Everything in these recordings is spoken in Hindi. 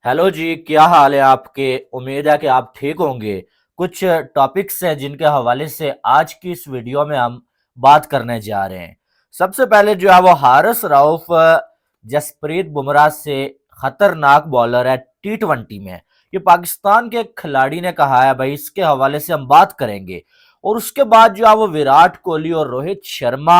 हेलो जी, क्या हाल है आपके। उम्मीद है कि आप ठीक होंगे। कुछ टॉपिक्स हैं जिनके हवाले से आज की इस वीडियो में हम बात करने जा रहे हैं। सबसे पहले जो है वो हारिस रऊफ जसप्रीत बुमराह से खतरनाक बॉलर है टी20 में। ये पाकिस्तान के एक खिलाड़ी ने कहा है भाई, इसके हवाले से हम बात करेंगे। और उसके बाद जो है वो विराट कोहली और रोहित शर्मा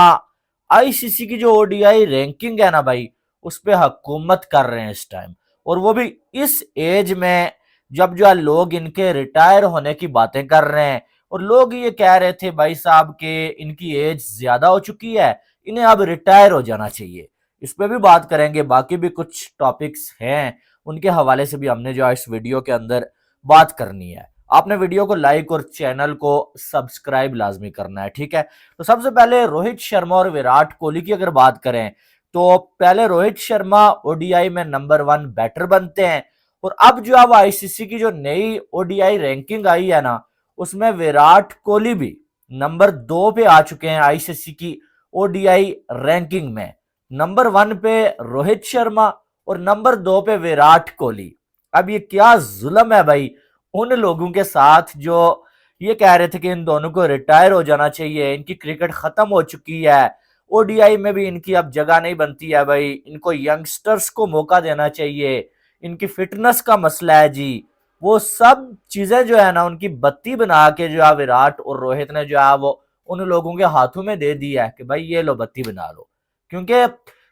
आईसीसी की जो ओडीआई रैंकिंग है ना भाई, उस पर हुकूमत कर रहे हैं इस टाइम। और वो भी इस एज में, जब जो है लोग इनके रिटायर होने की बातें कर रहे हैं। और लोग ये कह रहे थे भाई साहब के इनकी एज ज्यादा हो चुकी है, इन्हें अब रिटायर हो जाना चाहिए। इस पे भी बात करेंगे। बाकी भी कुछ टॉपिक्स हैं, उनके हवाले से भी हमने जो है इस वीडियो के अंदर बात करनी है। आपने वीडियो को लाइक और चैनल को सब्सक्राइब लाजमी करना है, ठीक है। तो सबसे पहले रोहित शर्मा और विराट कोहली की अगर बात करें, तो पहले रोहित शर्मा ओडीआई में नंबर 1 बैटर बनते हैं। और अब जो अब आईसीसी की जो नई ओडीआई रैंकिंग आई है ना, उसमें विराट कोहली भी नंबर 2 पे आ चुके हैं आईसीसी की ओडीआई रैंकिंग में। नंबर 1 पे रोहित शर्मा और नंबर 2 पे विराट कोहली। अब ये क्या जुल्म है भाई उन लोगों के साथ जो ये कह रहे थे कि इन दोनों को रिटायर हो जाना चाहिए, इनकी क्रिकेट खत्म हो चुकी है, ओडीआई में भी इनकी अब जगह नहीं बनती है भाई, इनको यंगस्टर्स को मौका देना चाहिए, इनकी फिटनेस का मसला है जी। वो सब चीजें जो है ना उनकी बत्ती बना के जो है विराट और रोहित ने जो है वो उन लोगों के हाथों में दे दी है कि भाई ये लो बत्ती बना लो। क्योंकि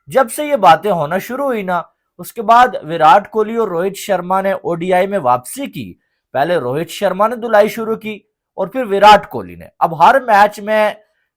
जब से ये बातें होना शुरू हुई ना, उसके बाद विराट कोहली और रोहित शर्मा ने ओडीआई में वापसी की। पहले रोहित शर्मा ने धुलाई शुरू की और फिर विराट कोहली ने। अब हर मैच में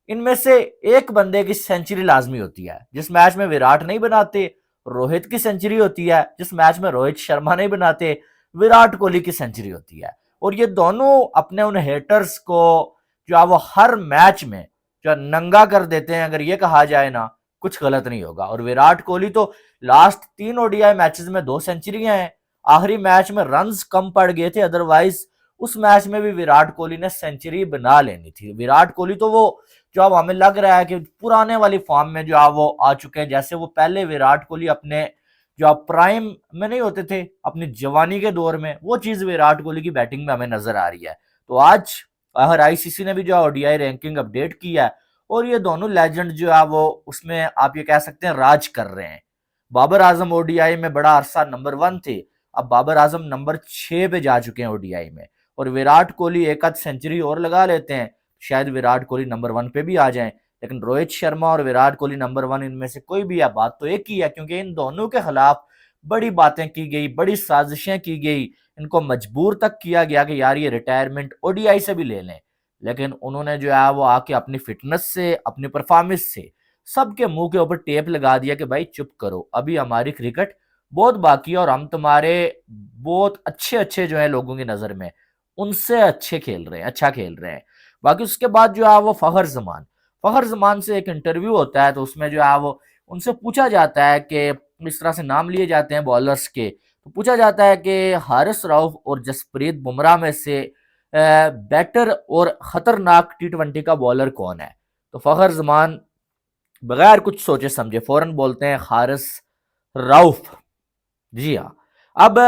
इनमें से एक बंदे की सेंचुरी लाजमी होती है। जिस मैच में विराट नहीं बनाते, रोहित की सेंचुरी होती है। जिस मैच में रोहित शर्मा नहीं बनाते, विराट कोहली की सेंचुरी होती है। और ये दोनों अपने उन हेटर्स को जो है वो हर मैच में जो नंगा कर देते हैं। अगर ये कहा जाए ना, कुछ गलत नहीं होगा। और विराट कोहली तो लास्ट 3 ओडीआई मैचेस में 2 सेंचुरियां हैं। आखिरी मैच में रन्स कम पड़ गए थे, अदरवाइज उस मैच में भी विराट कोहली ने सेंचुरी बना लेनी थी। विराट कोहली तो वो जो अब हमें लग रहा है कि पुराने वाली फॉर्म में जो है वो आ चुके हैं। जैसे वो पहले विराट कोहली अपने जो आप प्राइम में नहीं होते थे, अपनी जवानी के दौर में, वो चीज विराट कोहली की बैटिंग में हमें नजर आ रही है। तो आज हर आईसीसी ने भी जो ओडीआई रैंकिंग अपडेट की है, और ये दोनों लेजेंड जो है वो उसमें आप ये कह सकते हैं राज कर रहे हैं। बाबर आजम ओडीआई में बड़ा अरसा नंबर 1 थे, अब बाबर आजम नंबर 6 पे जा चुके हैं ओडीआई में। और विराट कोहली एक आध सेंचुरी और लगा लेते हैं, शायद विराट कोहली नंबर 1 पे भी आ जाएं। लेकिन रोहित शर्मा और विराट कोहली नंबर 1 इनमें से कोई भी है। बात तो एक ही है, क्योंकि इन दोनों के खिलाफ बड़ी बातें की गई, बड़ी साजिशें की गई, इनको मजबूर तक किया गया कि यार ये रिटायरमेंट ओडीआई से भी ले लें। लेकिन उन्होंने जो है वो आके अपनी फिटनेस से, अपनी परफॉर्मेंस से सबके मुंह के ऊपर टेप लगा दिया कि भाई चुप करो, अभी हमारी क्रिकेट बहुत बाकी है और हम तुम्हारे बहुत अच्छे अच्छे जो है लोगों की नजर में उनसे अच्छे खेल रहे हैं, अच्छा खेल रहे हैं। बाकी उसके बाद जो है वो फखर जमान से एक इंटरव्यू होता है, तो उसमें जो है वो उनसे पूछा जाता है कि इस तरह से नाम लिए जाते हैं बॉलर्स के, तो पूछा जाता है कि हारिस रऊफ और जसप्रीत बुमराह में से बेटर और खतरनाक टी20 का बॉलर कौन है। तो फखर जमान बगैर कुछ सोचे समझे फौरन बोलते हैं हारिस रऊफ। जी हाँ। अब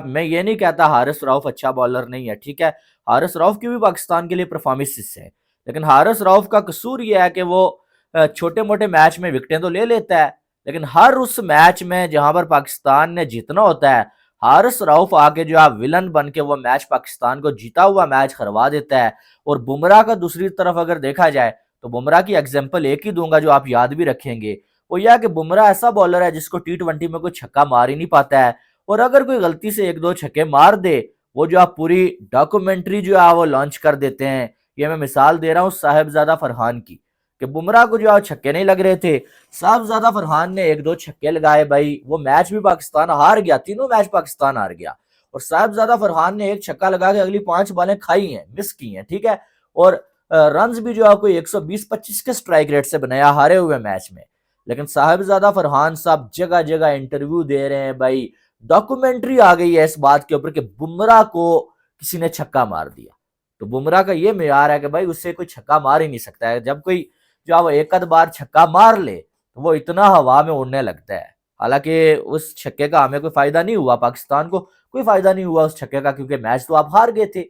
मैं ये नहीं कहता हारिस रऊफ अच्छा बॉलर नहीं है, ठीक है। हारिस रऊफ की भी पाकिस्तान के लिए परफॉर्मेंस है, लेकिन हारिस रऊफ का कसूर ये है कि वो छोटे मोटे मैच में विकेटें तो ले लेता है, लेकिन हर उस मैच में जहां पर पाकिस्तान ने जीतना होता है, हारिस रऊफ आके जो है विलन बन के वो मैच पाकिस्तान को जीता हुआ मैच करवा देता है। और बुमराह का दूसरी तरफ अगर देखा जाए, तो बुमराह की एग्जाम्पल एक ही दूंगा जो आप याद भी रखेंगे। वो यह कि बुमराह ऐसा बॉलर है जिसको टी20 में कोई छक्का मार ही नहीं पाता है। और अगर कोई गलती से एक दो छक्के मार दे, वो जो आप पूरी डॉक्यूमेंट्री जो है वो लॉन्च कर देते हैं। ये मैं मिसाल दे रहा हूँ साहिबजादा फरहान की, कि बुमराह को जो है छक्के नहीं लग रहे थे, साहिबजादा फरहान ने एक दो छक्के लगाए भाई, वो मैच भी पाकिस्तान हार गया, तीनों मैच पाकिस्तान हार गया। और साहिबजादा फरहान ने एक छक्का लगा के अगली 5 बॉलें खाई हैं, मिस की हैं, ठीक है। और रन भी जो है कोई 120-25 के स्ट्राइक रेट से बनाया हारे हुए मैच में। लेकिन साहिबजादा फरहान साहब जगह जगह इंटरव्यू दे रहे हैं भाई, डॉक्यूमेंट्री आ गई है इस बात के ऊपर कि बुमराह को किसी ने छक्का मार दिया। तो बुमराह का ये मेयार है कि भाई उससे कोई छक्का मार ही नहीं सकता है। जब कोई जो वो एक आध बार छक्का मार ले, तो वो इतना हवा में उड़ने लगता है। हालांकि उस छक्के का हमें कोई फायदा नहीं हुआ, पाकिस्तान को कोई फायदा नहीं हुआ उस छक्के का, क्योंकि मैच तो आप हार गए थे।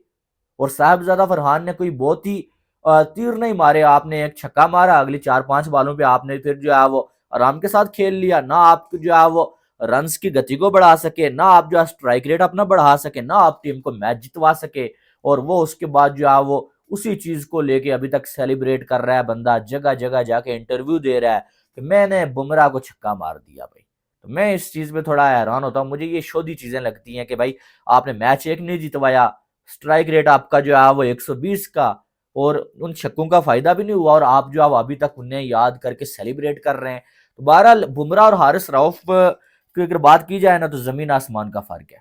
और साहिबजादा फरहान ने कोई बहुत ही तीर नहीं मारे, आपने एक छक्का मारा, अगली 4-5 बालों पे आपने फिर जो है वो आराम के साथ खेल लिया। ना आप जो है वो रन्स की गति को बढ़ा सके, ना आप जो है स्ट्राइक रेट अपना बढ़ा सके, ना आप टीम को मैच जितवा सके। और वो उसके बाद जो है वो उसी चीज को लेके अभी तक सेलिब्रेट कर रहा है बंदा, जगह जगह जाके इंटरव्यू दे रहा है कि मैंने बुमराह को छक्का मार दिया भाई। तो मैं इस चीज पे थोड़ा हैरान होता हूँ, मुझे ये शोधी चीजें लगती हैं कि भाई आपने मैच एक नहीं जितवाया, स्ट्राइक रेट आपका जो है वो 120 का, और उन छक्कों का फायदा भी नहीं हुआ, और आप जो अभी तक उन्हें याद करके सेलिब्रेट कर रहे हैं। तो बहरहाल बुमराह और हारिस रऊफ की अगर बात की जाए ना, तो जमीन आसमान का फर्क है।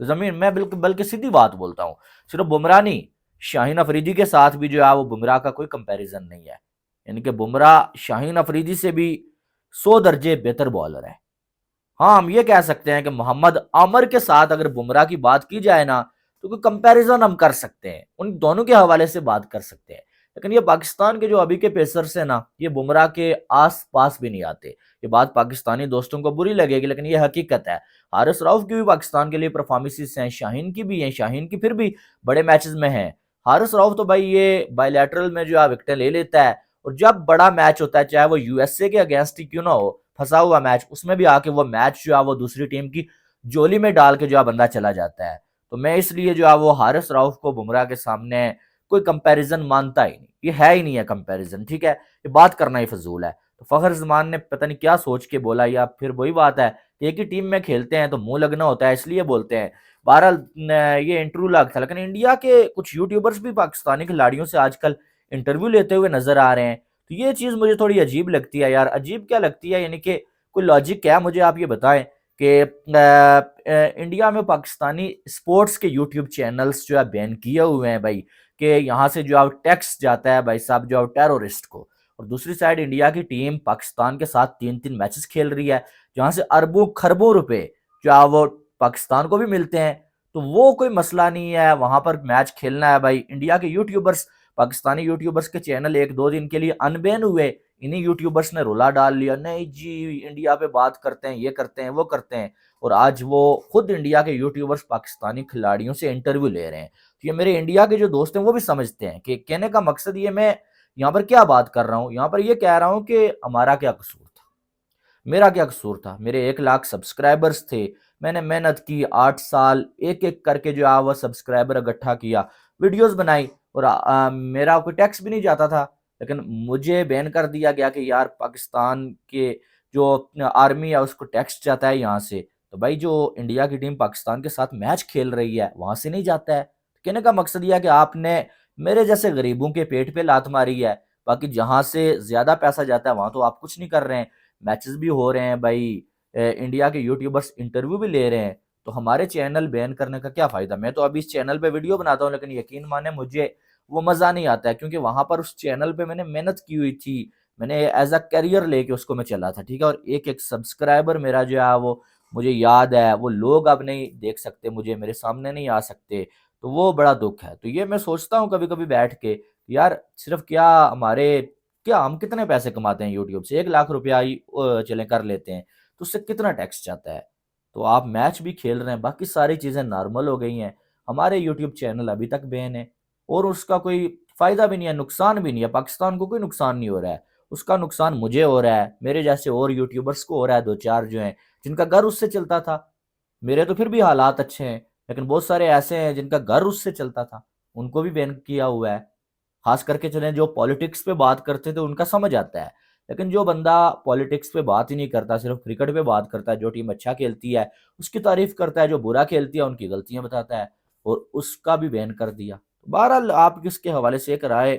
तो जमीन, मैं बिल्कुल बल्कि सीधी बात बोलता हूँ, सिर्फ बुमराह नहीं, शाहीन अफरीदी के साथ भी जो है वो बुमराह का कोई कंपैरिजन नहीं है। यानी कि बुमराह शाहीन अफरीदी से भी 100 दर्जे बेहतर बॉलर है। हाँ, हम ये कह सकते हैं कि मोहम्मद आमर के साथ अगर बुमराह की बात की जाए ना, तो कोई कंपैरिजन हम कर सकते हैं, उन दोनों के हवाले से बात कर सकते हैं। लेकिन ये पाकिस्तान के जो अभी के पेसर्स हैं ना, ये बुमराह के आस पास भी नहीं आते। ये बात पाकिस्तानी दोस्तों को बुरी लगेगी, लेकिन ये हकीकत है। हारिस रऊफ की भी पाकिस्तान के लिए परफॉर्मेंसेस हैं, शाहीन की भी हैं, शाहीन की फिर भी बड़े मैचेस में हैं। हारिस रऊफ तो भाई ये बायलैटरल में जो है विकेटें ले लेता है, और जब बड़ा मैच होता है, चाहे वो यूएसए के अगेंस्ट ही क्यों ना हो, फंसा हुआ मैच, उसमें भी आके वो मैच जो है वो दूसरी टीम की जोली में डाल के जो है बंदा चला जाता है। तो मैं इसलिए जो है वो हारिस रऊफ को बुमराह के सामने कोई कंपैरिजन मानता ही नहीं, ये है ही नहीं है कंपैरिजन, ठीक है, ये बात करना ही फजूल है। तो फखर जमान ने पता नहीं क्या सोच के बोला, या फिर वही बात है कि एक ही टीम में खेलते हैं तो मुंह लगना होता है, इसलिए बोलते हैं। बहरहाल ये इंटरव्यू लाग था, लेकिन इंडिया के कुछ यूट्यूबर्स भी पाकिस्तानी खिलाड़ियों से आजकल इंटरव्यू लेते हुए नजर आ रहे हैं। तो ये चीज मुझे थोड़ी अजीब लगती है यार। अजीब क्या लगती है, यानी कि कोई लॉजिक क्या है, मुझे आप ये बताएं कि इंडिया में पाकिस्तानी स्पोर्ट्स के यूट्यूब चैनल्स जो है बैन किए हुए हैं भाई, कि यहाँ से जो है टैक्स जाता है भाई साहब जो है टेररिस्ट को। और दूसरी साइड इंडिया की टीम पाकिस्तान के साथ 3-3 मैचेस खेल रही है, जहाँ से अरबों खरबों रुपए जो है वो पाकिस्तान को भी मिलते हैं। तो वो कोई मसला नहीं है, वहां पर मैच खेलना है भाई। इंडिया के यूट्यूबर्स, पाकिस्तानी यूट्यूबर्स के चैनल 1-2 दिन के लिए अनबैन हुए, इन्हीं यूट्यूबर्स ने रोला डाल लिया, नहीं जी इंडिया पे बात करते हैं, ये करते हैं, वो करते हैं। और आज वो खुद इंडिया के यूट्यूबर्स पाकिस्तानी खिलाड़ियों से इंटरव्यू ले रहे हैं। तो ये मेरे इंडिया के जो दोस्त हैं वो भी समझते हैं कि कहने का मकसद ये, मैं यहाँ पर क्या बात कर रहा हूँ, यहाँ पर ये कह रहा हूँ कि हमारा क्या कसूर था, मेरा क्या कसूर था। मेरे 1 लाख सब्सक्राइबर्स थे, मैंने मेहनत की, 8 साल एक एक करके जो है वो सब्सक्राइबर इकट्ठा किया, वीडियोस बनाई, और मेरा कोई टैक्स भी नहीं जाता था। लेकिन मुझे बैन कर दिया गया कि यार पाकिस्तान के जो आर्मी है उसको टैक्स जाता है यहाँ से। तो भाई जो इंडिया की टीम पाकिस्तान के साथ मैच खेल रही है वहां से नहीं जाता है। कहने का मकसद यह है कि आपने मेरे जैसे गरीबों के पेट पे लात मारी है, बाकी जहां से ज्यादा पैसा जाता है वहां तो आप कुछ नहीं कर रहे हैं। मैचेस भी हो रहे हैं भाई, इंडिया के यूट्यूबर्स इंटरव्यू भी ले रहे हैं, तो हमारे चैनल बैन करने का क्या फायदा। मैं तो अभी इस चैनल पे वीडियो बनाता हूँ, लेकिन यकीन माने मुझे वो मजा नहीं आता है, क्योंकि वहां पर उस चैनल पे मैंने मेहनत की हुई थी, मैंने एज अ करियर लेके उसको मैं चला था, ठीक है। और एक एक सब्सक्राइबर मेरा जो है वो मुझे याद है, वो लोग अब नहीं देख सकते मुझे, मेरे सामने नहीं आ सकते। तो वो बड़ा दुख है। तो ये मैं सोचता हूँ कभी कभी बैठ के, यार सिर्फ क्या हमारे, क्या हम कितने पैसे कमाते हैं यूट्यूब से, 1 लाख रुपया ही चले कर लेते हैं, तो उससे कितना टैक्स जाता है। तो आप मैच भी खेल रहे हैं, बाकी सारी चीजें नॉर्मल हो गई हैं, हमारे यूट्यूब चैनल अभी तक बैन है, और उसका कोई फायदा भी नहीं है, नुकसान भी नहीं है, पाकिस्तान को कोई नुकसान नहीं हो रहा है। उसका नुकसान मुझे हो रहा है, मेरे जैसे और यूट्यूबर्स को हो रहा है, 2-4 जो हैं जिनका घर उससे चलता था। मेरे तो फिर भी हालात अच्छे हैं, लेकिन बहुत सारे ऐसे हैं जिनका घर उससे चलता था, उनको भी बैन किया हुआ है। खास करके चले जो पॉलिटिक्स पे बात करते थे उनका समझ आता है, लेकिन जो बंदा पॉलिटिक्स पे बात ही नहीं करता, सिर्फ क्रिकेट पे बात करता है, जो टीम अच्छा खेलती है उसकी तारीफ करता है, जो बुरा खेलती है उनकी गलतियां बताता है, और उसका भी बैन कर दिया। बहरहाल आप किसके हवाले से एक राय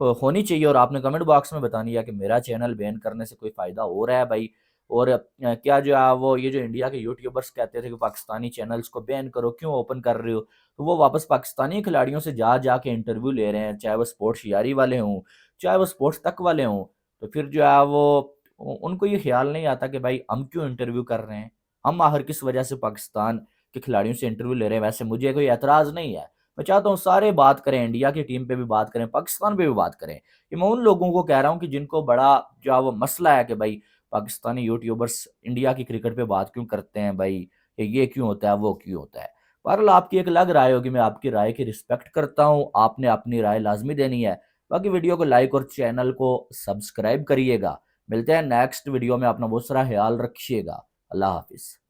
होनी चाहिए, और आपने कमेंट बॉक्स में बतानी है कि मेरा चैनल बैन करने से कोई फायदा हो रहा है भाई। और क्या जो है वो ये जो इंडिया के यूट्यूबर्स कहते थे कि पाकिस्तानी चैनल्स को बैन करो, क्यों ओपन कर रहे हो, तो वो वापस पाकिस्तानी खिलाड़ियों से जा जाके इंटरव्यू ले रहे हैं, चाहे वो स्पोर्ट्स यारी वाले हों, चाहे वो स्पोर्ट्स तक वाले हों। तो फिर जो है वो उनको ये ख्याल नहीं आता कि भाई हम क्यों इंटरव्यू कर रहे हैं, हम आखिर किस वजह से पाकिस्तान के खिलाड़ियों से इंटरव्यू ले रहे हैं। वैसे मुझे कोई एतराज़ नहीं है, मैं चाहता हूँ सारे बात करें, इंडिया की टीम पे भी बात करें, पाकिस्तान पे भी बात करें। ये मैं उन लोगों को कह रहा हूँ कि जिनको बड़ा जो है वो मसला है कि भाई पाकिस्तानी यूट्यूबर्स इंडिया की क्रिकेट पे बात क्यों करते हैं भाई, कि ये क्यों होता है, वो क्यों होता है। बहरहाल आपकी एक अलग राय होगी, मैं आपकी राय की रिस्पेक्ट करता हूँ, आपने अपनी राय लाजमी देनी है। बाकी वीडियो को लाइक और चैनल को सब्सक्राइब करिएगा। मिलते हैं नेक्स्ट वीडियो में, अपना बहुत सारा ख्याल रखिएगा। अल्लाह हाफिज़।